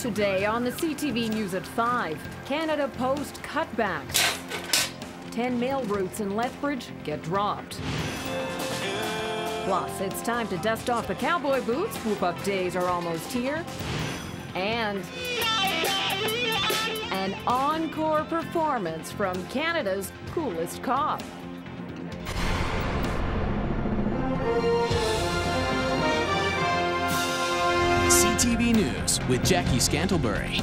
Today on the CTV News at 5, Canada Post cutbacks. 10 mail routes in Lethbridge get dropped. Plus, it's time to dust off the cowboy boots. Whoop-up days are almost here. And an encore performance from Canada's coolest cop. CTV News with Jackie Scantlebury.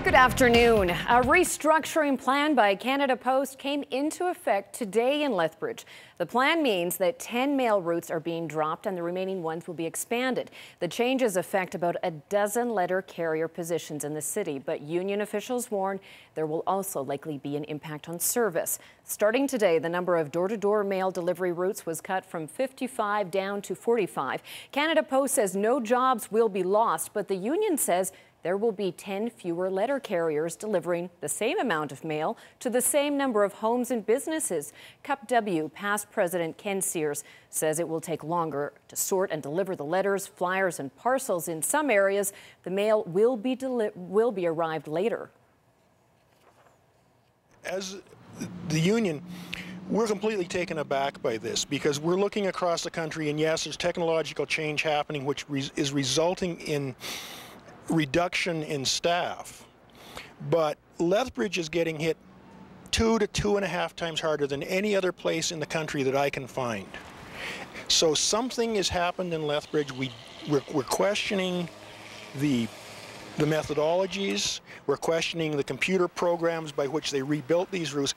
Good afternoon. A restructuring plan by Canada Post came into effect today in Lethbridge. The plan means that 10 mail routes are being dropped and the remaining ones will be expanded. The changes affect about a dozen letter carrier positions in the city, but union officials warn there will also likely be an impact on service. Starting today, the number of door-to-door mail delivery routes was cut from 55 down to 45. Canada Post says no jobs will be lost, but the union says there will be 10 fewer letter carriers delivering the same amount of mail to the same number of homes and businesses. Cup W past president Ken Sears says it will take longer to sort and deliver the letters, flyers and parcels. In some areas, the mail will be arrived later. As the union, we're completely taken aback by this because we're looking across the country and yes, there's technological change happening which is resulting in reduction in staff, but Lethbridge is getting hit 2 to 2.5 times harder than any other place in the country that I can find. So something has happened in Lethbridge. We're questioning the methodologies, we're questioning the computer programs by which they rebuilt these routes.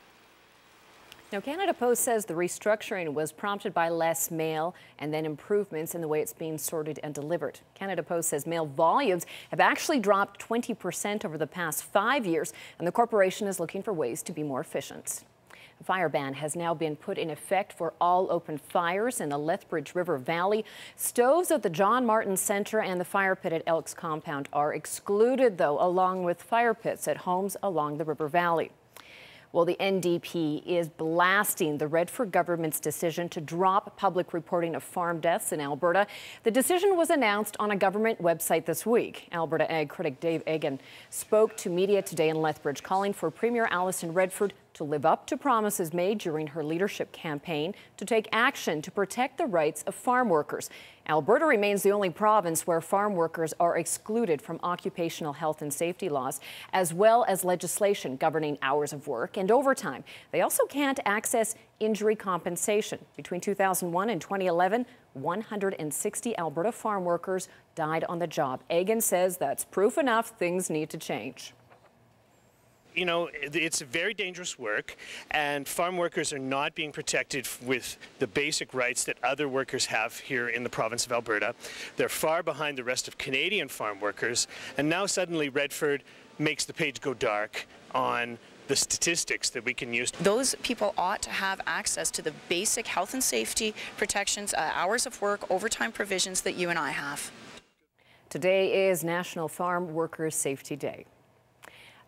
Now, Canada Post says the restructuring was prompted by less mail and then improvements in the way it's being sorted and delivered. Canada Post says mail volumes have actually dropped 20% over the past 5 years, and the corporation is looking for ways to be more efficient. A fire ban has now been put in effect for all open fires in the Lethbridge River Valley. Stoves at the John Martin Centre and the fire pit at Elks Compound are excluded, though, along with fire pits at homes along the River Valley. Well, the NDP is blasting the Redford government's decision to drop public reporting of farm deaths in Alberta. The decision was announced on a government website this week. Alberta Ag critic Dave Egan spoke to media today in Lethbridge, calling for Premier Alison Redford to live up to promises made during her leadership campaign to take action to protect the rights of farm workers. Alberta remains the only province where farm workers are excluded from occupational health and safety laws, as well as legislation governing hours of work and overtime. They also can't access injury compensation. Between 2001 and 2011, 160 Alberta farm workers died on the job. Egan says that's proof enough things need to change. You know, it's very dangerous work, and farm workers are not being protected with the basic rights that other workers have here in the province of Alberta. They're far behind the rest of Canadian farm workers, and now suddenly Redford makes the page go dark on the statistics that we can use. Those people ought to have access to the basic health and safety protections, hours of work, overtime provisions that you and I have. Today is National Farm Workers Safety Day.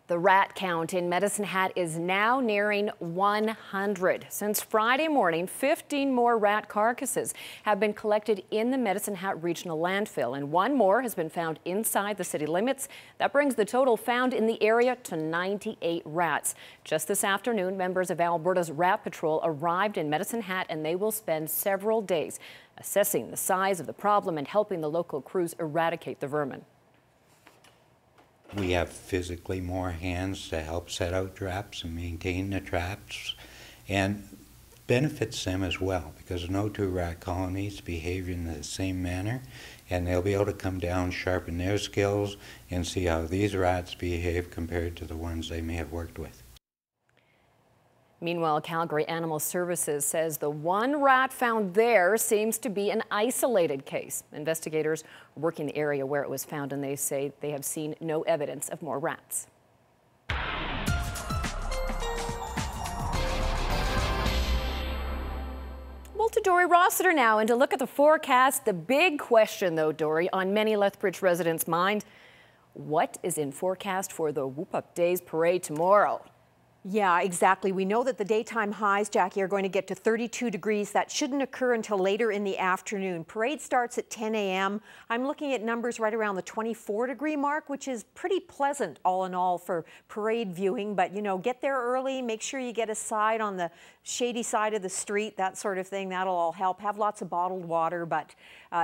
The rat count in Medicine Hat is now nearing 100. Since Friday morning, 15 more rat carcasses have been collected in the Medicine Hat Regional Landfill, and one more has been found inside the city limits. That brings the total found in the area to 98 rats. Just this afternoon, members of Alberta's Rat Patrol arrived in Medicine Hat, and they will spend several days assessing the size of the problem and helping the local crews eradicate the vermin. We have physically more hands to help set out traps and maintain the traps, and benefits them as well because no two rat colonies behave in the same manner, and they'll be able to come down, sharpen their skills, and see how these rats behave compared to the ones they may have worked with. Meanwhile, Calgary Animal Services says the one rat found there seems to be an isolated case. Investigators are working the area where it was found, and they say they have seen no evidence of more rats. Well, to Dory Rossiter now, and to look at the forecast. The big question, though, Dory, on many Lethbridge residents' mind, what is in forecast for the Whoop Up Days parade tomorrow? Yeah, exactly. We know that the daytime highs, Jackie, are going to get to 32 degrees. That shouldn't occur until later in the afternoon. Parade starts at 10 a.m. I'm looking at numbers right around the 24-degree mark, which is pretty pleasant all in all for parade viewing. But, you know, get there early. Make sure you get a side on the shady side of the street, that sort of thing. That'll all help. Have lots of bottled water. But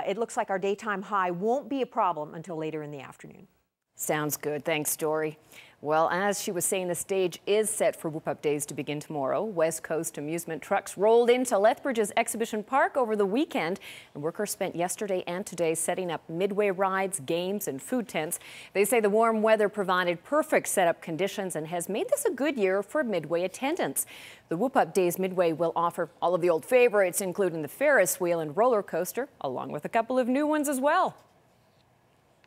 it looks like our daytime high won't be a problem until later in the afternoon. Sounds good. Thanks, Dory. Well, as she was saying, the stage is set for Whoop Up Days to begin tomorrow. West Coast amusement trucks rolled into Lethbridge's exhibition park over the weekend, and workers spent yesterday and today setting up midway rides, games, and food tents. They say the warm weather provided perfect setup conditions and has made this a good year for midway attendance. The Whoop Up Days Midway will offer all of the old favorites, including the Ferris wheel and roller coaster, along with a couple of new ones as well.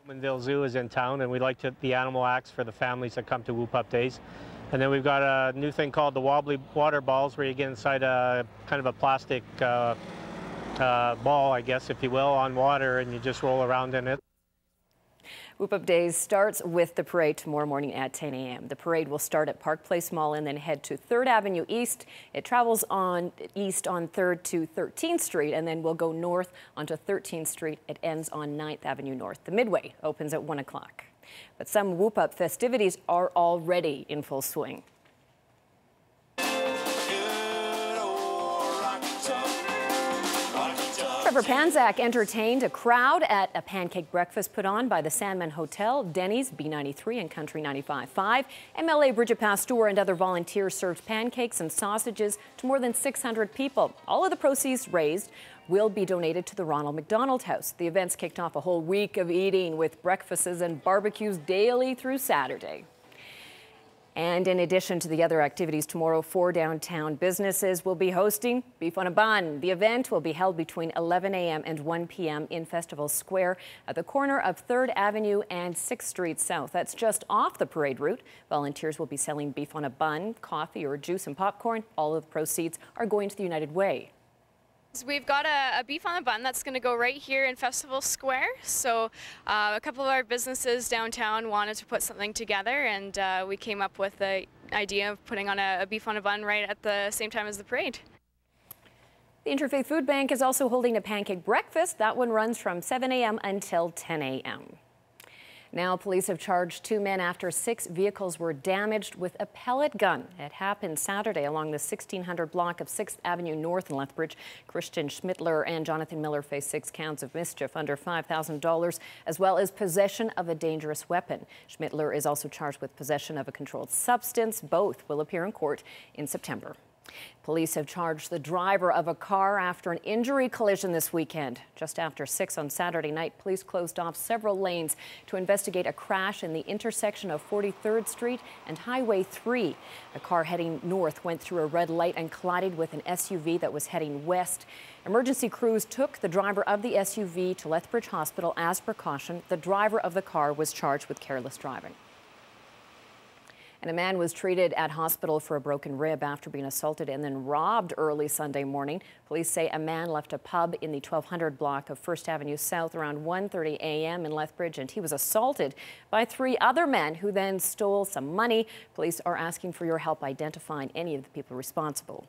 Womanville Zoo is in town, and we like the animal acts for the families that come to Whoop Up Days. And then we've got a new thing called the wobbly water balls, where you get inside a kind of a plastic ball, I guess, if you will, on water, and you just roll around in it. Whoop Up Days starts with the parade tomorrow morning at 10 a.m. The parade will start at Park Place Mall and then head to 3rd Avenue East. It travels east on 3rd to 13th Street and then will go north onto 13th Street. It ends on 9th Avenue North. The Midway opens at 1 o'clock. But some Whoop Up festivities are already in full swing. Trevor Panzak entertained a crowd at a pancake breakfast put on by the Sandman Hotel, Denny's, B93 and Country 95.5. MLA Bridget Pasteur and other volunteers served pancakes and sausages to more than 600 people. All of the proceeds raised will be donated to the Ronald McDonald House. The events kicked off a whole week of eating with breakfasts and barbecues daily through Saturday. And in addition to the other activities tomorrow, 4 downtown businesses will be hosting Beef on a Bun. The event will be held between 11 a.m. and 1 p.m. in Festival Square at the corner of 3rd Avenue and 6th Street South. That's just off the parade route. Volunteers will be selling beef on a bun, coffee or juice and popcorn. All of the proceeds are going to the United Way. So we've got a beef on a bun that's going to go right here in Festival Square. So a couple of our businesses downtown wanted to put something together, and we came up with the idea of putting on a beef on a bun right at the same time as the parade. The Interfaith Food Bank is also holding a pancake breakfast. That one runs from 7 a.m. until 10 a.m. Now, police have charged 2 men after 6 vehicles were damaged with a pellet gun. It happened Saturday along the 1600 block of 6th Avenue North in Lethbridge. Christian Schmittler and Jonathan Miller face 6 counts of mischief under $5,000, as well as possession of a dangerous weapon. Schmittler is also charged with possession of a controlled substance. Both will appear in court in September. Police have charged the driver of a car after an injury collision this weekend. Just after 6 on Saturday night, police closed off several lanes to investigate a crash in the intersection of 43rd Street and Highway 3. A car heading north went through a red light and collided with an SUV that was heading west. Emergency crews took the driver of the SUV to Lethbridge Hospital as precaution. The driver of the car was charged with careless driving. And a man was treated at hospital for a broken rib after being assaulted and then robbed early Sunday morning. Police say a man left a pub in the 1200 block of 1st Avenue South around 1:30 a.m. in Lethbridge, and he was assaulted by 3 other men who then stole some money. Police are asking for your help identifying any of the people responsible.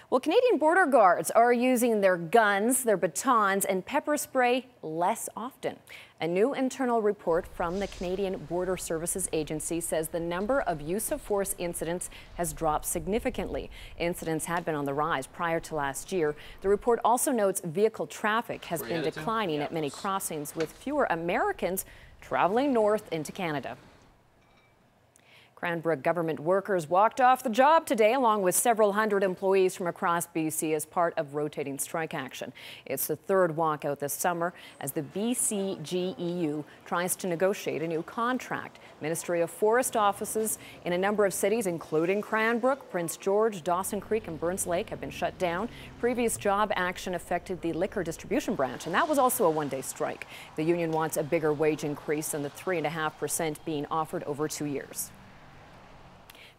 Well, Canadian border guards are using their guns, their batons, and pepper spray less often. A new internal report from the Canadian Border Services Agency says the number of use of force incidents has dropped significantly. Incidents had been on the rise prior to last year. The report also notes vehicle traffic has been declining at many crossings, with fewer Americans traveling north into Canada. Cranbrook government workers walked off the job today along with several hundred employees from across BC as part of rotating strike action. It's the 3rd walkout this summer as the BCGEU tries to negotiate a new contract. Ministry of Forest offices in a number of cities, including Cranbrook, Prince George, Dawson Creek and Burns Lake, have been shut down. Previous job action affected the liquor distribution branch, and that was also a one-day strike. The union wants a bigger wage increase than the 3.5% being offered over 2 years.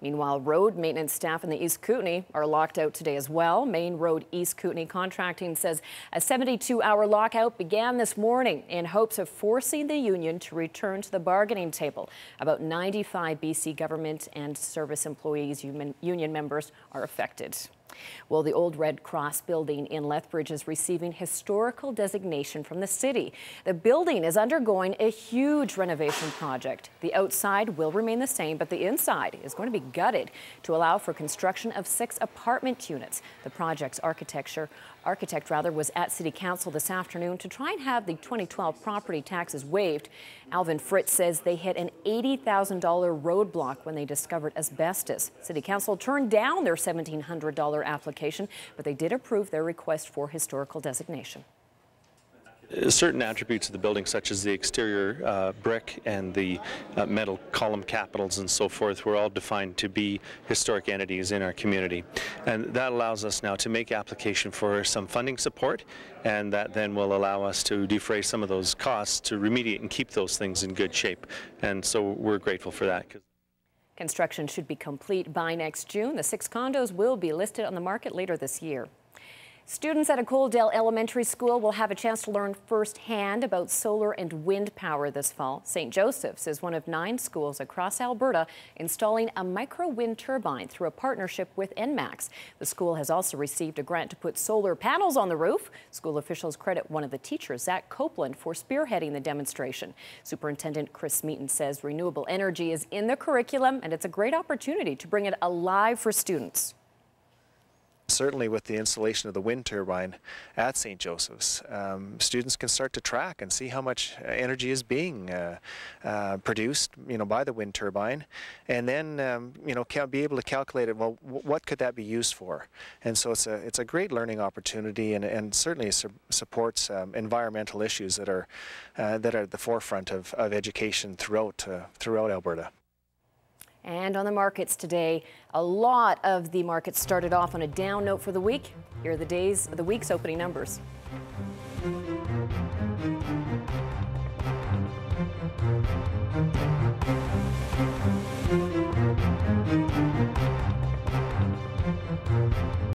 Meanwhile, road maintenance staff in the East Kootenay are locked out today as well. Main Road East Kootenay Contracting says a 72-hour lockout began this morning in hopes of forcing the union to return to the bargaining table. About 95 BC government and service employees union members are affected. Well, the old Red Cross building in Lethbridge is receiving historical designation from the city. The building is undergoing a huge renovation project. The outside will remain the same, but the inside is going to be gutted to allow for construction of 6 apartment units. The project's architect was at City Council this afternoon to try and have the 2012 property taxes waived. Alvin Fritz says they hit an $80,000 roadblock when they discovered asbestos. City Council turned down their $1,700 application, but they did approve their request for historical designation. Certain attributes of the building, such as the exterior brick and the metal column capitals and so forth, were all defined to be historic entities in our community. And that allows us now to make application for some funding support, and that then will allow us to defray some of those costs to remediate and keep those things in good shape. And so we're grateful for that. Construction should be complete by next June. The 6 condos will be listed on the market later this year. Students at a Coaldale Elementary School will have a chance to learn firsthand about solar and wind power this fall. St. Joseph's is one of 9 schools across Alberta installing a micro wind turbine through a partnership with NMAX. The school has also received a grant to put solar panels on the roof. School officials credit one of the teachers, Zach Copeland, for spearheading the demonstration. Superintendent Chris Meaton says renewable energy is in the curriculum and it's a great opportunity to bring it alive for students. Certainly with the installation of the wind turbine at St. Joseph's, students can start to track and see how much energy is being produced, by the wind turbine, and then, be able to calculate it. Well, what could that be used for? And so it's a great learning opportunity, and certainly supports environmental issues that are at the forefront of education throughout Alberta. And on the markets today, a lot of the markets started off on a down note for the week. Here are the week's opening numbers.